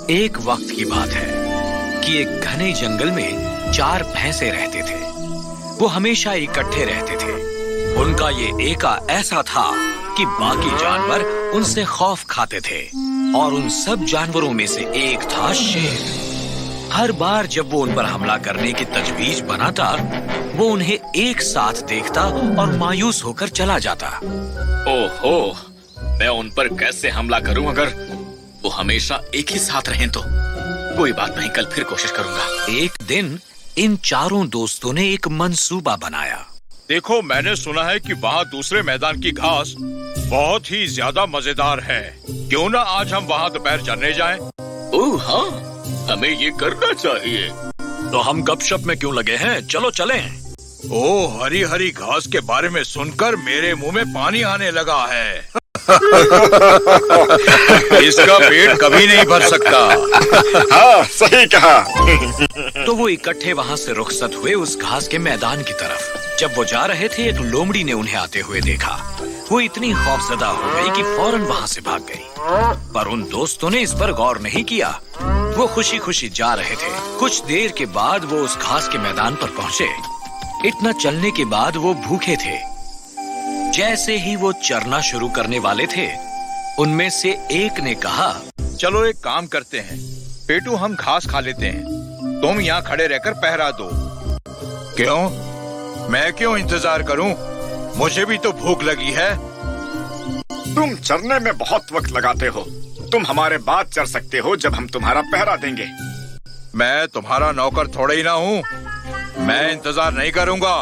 ایک وقت کی بات ہے کہ ایک گھنے جنگل میں 4 بھینسے رہتے تھے۔ وہ ہمیشہ اکٹھے رہتے تھے۔ ان کا یہ ایکا ایسا تھا کہ باقی جانور ان سے خوف کھاتے تھے، اور ان سب جانوروں میں سے ایک تھا شیر۔ ہر بار جب وہ ان پر حملہ کرنے کی تجویز بناتا، وہ انہیں ایک ساتھ دیکھتا اور مایوس ہو کر چلا جاتا۔ اوہو، میں ان پر کیسے حملہ کروں اگر وہ ہمیشہ ایک ہی ساتھ رہیں تو؟ کوئی بات نہیں، کل پھر کوشش کروں گا۔ ایک دن ان 4 دوستوں نے ایک منصوبہ بنایا۔ دیکھو، میں نے سنا ہے کہ وہاں دوسرے میدان کی گھاس بہت ہی زیادہ مزیدار ہے۔ کیوں نہ آج ہم وہاں دوپہر چلنے جائیں؟ اوہ ہاں، ہمیں یہ کرنا چاہیے۔ تو ہم گپ شپ میں کیوں لگے ہیں؟ چلو چلیں۔ ہری ہری گھاس کے بارے میں سن کر میرے منہ میں پانی آنے لگا ہے۔ اس کا پیٹ کبھی نہیں بھر سکتا۔ ہاں، صحیح کہا۔ تو وہ اکٹھے وہاں سے رخصت ہوئے اس گھاس کے میدان کی طرف۔ جب وہ جا رہے تھے، ایک لومڑی نے انہیں آتے ہوئے دیکھا۔ وہ اتنی خوفزدہ ہو گئی کہ فوراً وہاں سے بھاگ گئی، پر ان دوستوں نے اس پر غور نہیں کیا۔ وہ خوشی خوشی جا رہے تھے۔ کچھ دیر کے بعد وہ اس گھاس کے میدان پر پہنچے۔ اتنا چلنے کے بعد وہ بھوکے تھے۔ جیسے ہی وہ چرنا شروع کرنے والے تھے، ان میں سے ایک نے کہا، چلو ایک کام کرتے ہیں پیٹو، ہم گھاس کھا لیتے ہیں، تم یہاں کھڑے رہ کر پہرا دو۔ کیوں؟ میں کیوں انتظار کروں؟ مجھے بھی تو بھوک لگی ہے۔ تم چرنے میں بہت وقت لگاتے ہو، تم ہمارے بعد چر سکتے ہو جب ہم تمہارا پہرا دیں گے۔ میں تمہارا نوکر تھوڑا ہی نہ ہوں، میں انتظار نہیں کروں گا،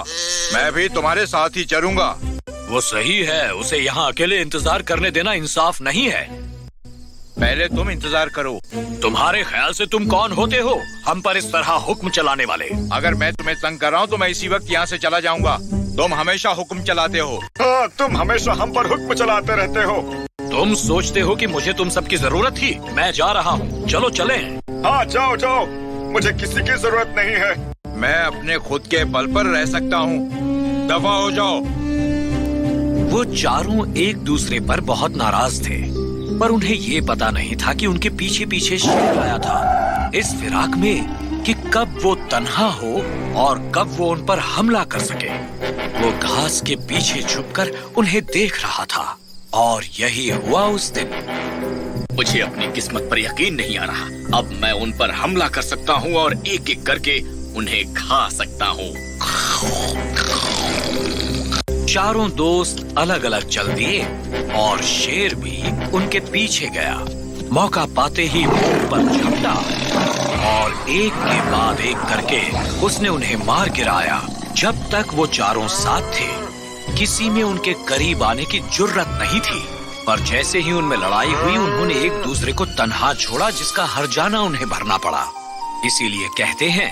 میں بھی تمہارے ساتھ ہی چروں گا۔ وہ صحیح ہے، اسے یہاں اکیلے انتظار کرنے دینا انصاف نہیں ہے۔ پہلے تم انتظار کرو۔ تمہارے خیال سے تم کون ہوتے ہو ہم پر اس طرح حکم چلانے والے؟ اگر میں تمہیں تنگ کر رہا ہوں تو میں اسی وقت یہاں سے چلا جاؤں گا۔ تم ہمیشہ حکم چلاتے ہو۔ ہاں، تم ہمیشہ ہم پر حکم چلاتے رہتے ہو۔ تم سوچتے ہو کہ مجھے تم سب کی ضرورت تھی؟ میں جا رہا ہوں، چلو چلیں۔ ہاں، جاؤ جاؤ، مجھے کسی کی ضرورت نہیں ہے۔ میں اپنے خود کے بل پر رہ سکتا ہوں، دفع ہو جاؤ۔ وہ 4 ایک دوسرے پر بہت ناراض تھے، پر انہیں یہ پتا نہیں تھا کہ ان کے پیچھے پیچھے شیر آیا تھا، اس فراق میں کہ کب وہ تنہا ہو اور کب وہ ان پر حملہ کر سکے۔ وہ گھاس کے پیچھے چھپ کر انہیں دیکھ رہا تھا، اور یہی ہوا اس دن۔ مجھے اپنی قسمت پر یقین نہیں آ رہا۔ اب میں ان پر حملہ کر سکتا ہوں اور ایک ایک کر کے انہیں کھا سکتا ہوں۔ 4 دوست الگ الگ چل دیے، اور شیر بھی ان کے پیچھے گیا۔ موقع پاتے ہی وہ پر جھپٹا، اور ایک کے بعد ایک کر کے اس نے انہیں مار گرایا۔ جب تک وہ 4 ساتھ تھے، کسی میں ان کے قریب آنے کی جرت نہیں تھی، پر جیسے ہی ان میں لڑائی ہوئی، انہوں نے ایک دوسرے کو تنہا چھوڑا، جس کا ہر جانا انہیں بھرنا پڑا۔ اسی لیے کہتے ہیں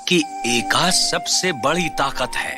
کہ ایکا سب سے بڑی طاقت ہے۔